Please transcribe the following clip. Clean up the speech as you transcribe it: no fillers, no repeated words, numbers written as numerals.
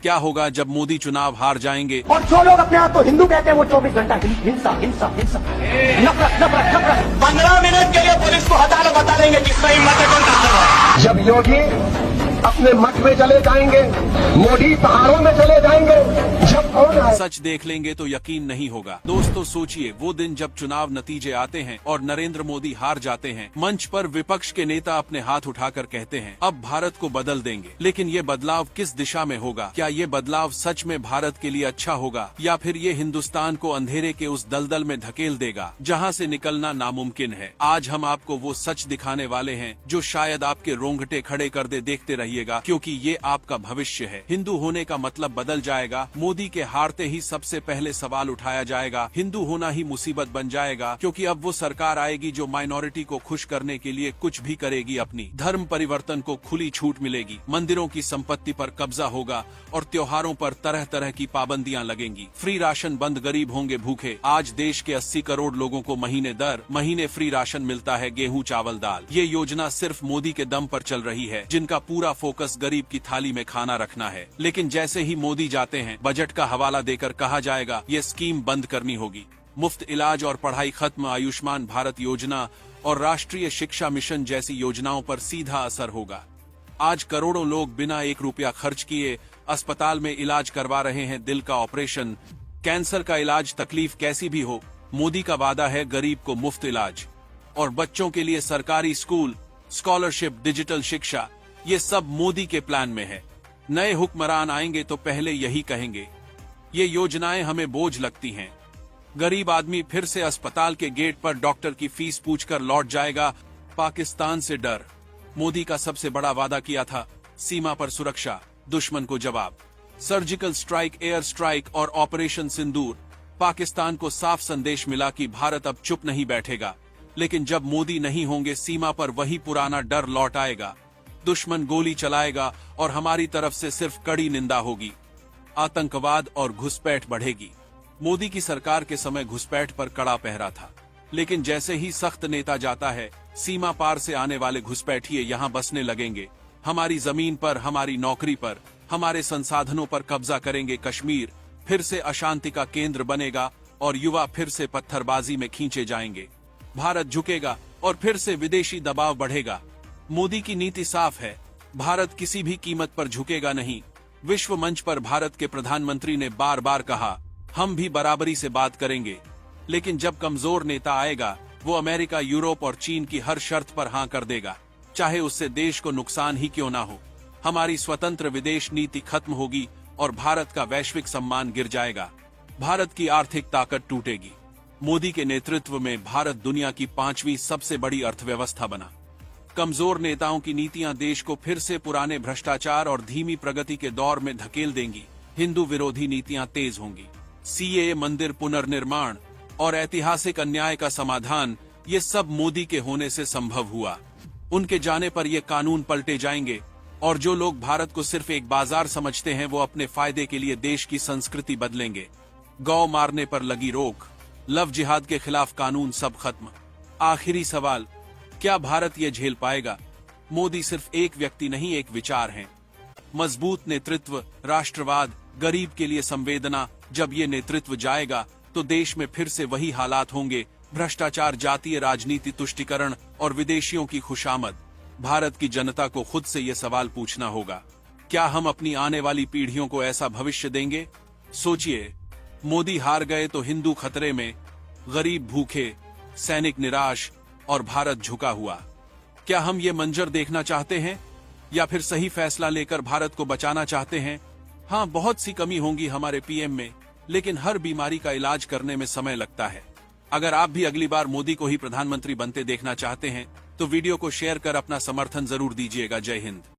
क्या होगा जब मोदी चुनाव हार जाएंगे? और जो लोग अपने आप को हिंदू कहते हैं वो 24 घंटा हिंसा हिंसा हिंसा नफरत नफरत नफरत 15 मिनट के लिए पुलिस को हटा लो, बता देंगे किसमें हिम्मत है, कौन करता है। जब योगी अपने मठ में चले जाएंगे, मोदी पहाड़ों में चले जाएंगे, जब कौन आए? सच देख लेंगे तो यकीन नहीं होगा। दोस्तों सोचिए, वो दिन जब चुनाव नतीजे आते हैं और नरेंद्र मोदी हार जाते हैं, मंच पर विपक्ष के नेता अपने हाथ उठाकर कहते हैं अब भारत को बदल देंगे। लेकिन ये बदलाव किस दिशा में होगा? क्या ये बदलाव सच में भारत के लिए अच्छा होगा, या फिर ये हिंदुस्तान को अंधेरे के उस दलदल में धकेल देगा जहाँ से निकलना नामुमकिन है? आज हम आपको वो सच दिखाने वाले हैं जो शायद आपके रोंगटे खड़े कर दे। देखते रहिएगा, क्योंकि ये आपका भविष्य है। हिंदू होने का मतलब बदल जाएगा। मोदी के हारते ही सबसे पहले सवाल उठाया जाएगा, हिंदू होना ही मुसीबत बन जाएगा, क्योंकि अब वो सरकार आएगी जो माइनॉरिटी को खुश करने के लिए कुछ भी करेगी। अपनी धर्म परिवर्तन को खुली छूट मिलेगी, मंदिरों की संपत्ति पर कब्जा होगा और त्योहारों पर तरह तरह की पाबंदियां लगेंगी। फ्री राशन बंद, गरीब होंगे भूखे। आज देश के 80 करोड़ लोगों को महीने फ्री राशन मिलता है, गेहूं चावल दाल। ये योजना सिर्फ मोदी के दम पर चल रही है, जिनका पूरा फोकस गरीब की थाली में खाना रखना है। लेकिन जैसे ही मोदी जाते हैं, बजट का हवाला देकर कहा जाएगा ये स्कीम बंद करनी होगी। मुफ्त इलाज और पढ़ाई खत्म, आयुष्मान भारत योजना और राष्ट्रीय शिक्षा मिशन जैसी योजनाओं पर सीधा असर होगा। आज करोड़ों लोग बिना 1 रुपया खर्च किए अस्पताल में इलाज करवा रहे हैं। दिल का ऑपरेशन, कैंसर का इलाज, तकलीफ कैसी भी हो, मोदी का वादा है गरीब को मुफ्त इलाज। और बच्चों के लिए सरकारी स्कूल, स्कॉलरशिप, डिजिटल शिक्षा, ये सब मोदी के प्लान में है। नए हुक्मरान आएंगे तो पहले यही कहेंगे, ये योजनाएं हमें बोझ लगती हैं। गरीब आदमी फिर से अस्पताल के गेट पर डॉक्टर की फीस पूछकर लौट जाएगा। पाकिस्तान से डर, मोदी का सबसे बड़ा वादा किया था सीमा पर सुरक्षा, दुश्मन को जवाब। सर्जिकल स्ट्राइक, एयर स्ट्राइक और ऑपरेशन सिंदूर, पाकिस्तान को साफ संदेश मिला कि भारत अब चुप नहीं बैठेगा। लेकिन जब मोदी नहीं होंगे, सीमा पर वही पुराना डर लौट आएगा। दुश्मन गोली चलाएगा और हमारी तरफ से सिर्फ कड़ी निंदा होगी। आतंकवाद और घुसपैठ बढ़ेगी। मोदी की सरकार के समय घुसपैठ पर कड़ा पहरा था, लेकिन जैसे ही सख्त नेता जाता है, सीमा पार से आने वाले घुसपैठिए यहाँ बसने लगेंगे। हमारी जमीन पर, हमारी नौकरी पर, हमारे संसाधनों पर कब्जा करेंगे। कश्मीर फिर से अशांति का केंद्र बनेगा और युवा फिर से पत्थरबाजी में खींचे जाएंगे। भारत झुकेगा और फिर से विदेशी दबाव बढ़ेगा। मोदी की नीति साफ है, भारत किसी भी कीमत पर झुकेगा नहीं। विश्व मंच पर भारत के प्रधानमंत्री ने बार बार कहा, हम भी बराबरी से बात करेंगे। लेकिन जब कमजोर नेता आएगा, वो अमेरिका, यूरोप और चीन की हर शर्त पर हाँ कर देगा, चाहे उससे देश को नुकसान ही क्यों ना हो। हमारी स्वतंत्र विदेश नीति खत्म होगी और भारत का वैश्विक सम्मान गिर जाएगा। भारत की आर्थिक ताकत टूटेगी। मोदी के नेतृत्व में भारत दुनिया की 5वीं सबसे बड़ी अर्थव्यवस्था बना। कमजोर नेताओं की नीतियां देश को फिर से पुराने भ्रष्टाचार और धीमी प्रगति के दौर में धकेल देंगी। हिंदू विरोधी नीतियां तेज होंगी। सीएए, मंदिर पुनर्निर्माण और ऐतिहासिक अन्याय का समाधान, ये सब मोदी के होने से संभव हुआ। उनके जाने पर ये कानून पलटे जाएंगे और जो लोग भारत को सिर्फ एक बाजार समझते हैं, वो अपने फायदे के लिए देश की संस्कृति बदलेंगे। गौ मारने पर लगी रोक, लव जिहाद के खिलाफ कानून, सब खत्म। आखिरी सवाल, क्या भारत ये झेल पाएगा? मोदी सिर्फ एक व्यक्ति नहीं, एक विचार हैं। मजबूत नेतृत्व, राष्ट्रवाद, गरीब के लिए संवेदना। जब ये नेतृत्व जाएगा तो देश में फिर से वही हालात होंगे, भ्रष्टाचार, जातीय राजनीति, तुष्टीकरण और विदेशियों की खुशामद। भारत की जनता को खुद से ये सवाल पूछना होगा, क्या हम अपनी आने वाली पीढ़ियों को ऐसा भविष्य देंगे? सोचिए, मोदी हार गए तो हिंदू खतरे में, गरीब भूखे, सैनिक निराश और भारत झुका हुआ। क्या हम ये मंजर देखना चाहते हैं, या फिर सही फैसला लेकर भारत को बचाना चाहते हैं? हाँ, बहुत सी कमी होंगी हमारे पीएम में, लेकिन हर बीमारी का इलाज करने में समय लगता है। अगर आप भी अगली बार मोदी को ही प्रधानमंत्री बनते देखना चाहते हैं, तो वीडियो को शेयर कर अपना समर्थन जरूर दीजिएगा। जय हिंद।